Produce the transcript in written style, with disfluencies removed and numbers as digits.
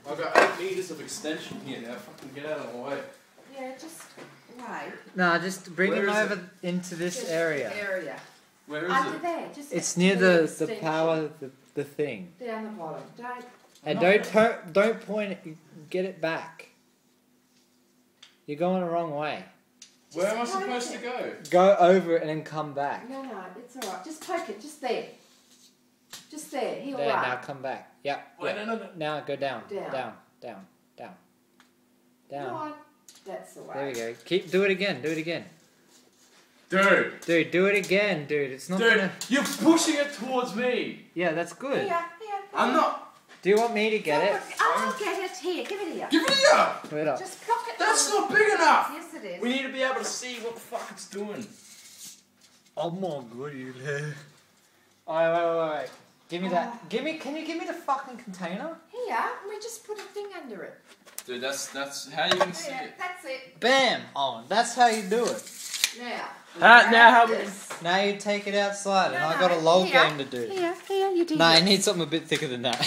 I've got 8 meters of extension here now. Fucking get out of the way. Yeah, just wait. No, just bring Where him is over into this Just area. Area. Where is Under it? there. Just It's near the extension. power, the thing. Down the bottom. Don't. And No. don't point it, get it back. You're going the wrong way. Where am I Just poke supposed to it. go? Go over it and then come back. No, it's alright. Just poke it. Just there. Just there. He'll There, run. now come back. Yep. Wait, yep. no. Now go down. Down. Down. Come Down. on. That's the way. There we go. Do it again. Do it again. Dude. Dude, do it again, dude. It's not Dude, gonna... you're pushing it towards me. Yeah, that's good. Here. I'm not. Do you want me to get it? I'll get it. Here. Give it here. Give it here. Wait up. Just pluck it. That's not big enough. Yes, it is. We need to be able to see what the fuck it's doing. Oh my god, you Wait. Give me that. Can you give me the fucking container? Here. We just put a thing under it. Dude, that's how you can see Yeah, it. that's it. Bam! On. That's how you do it. Now. How this. Now you take it outside, and No, I got a no, lol here. game to do. Here, you do No, I this. need something a bit thicker than that.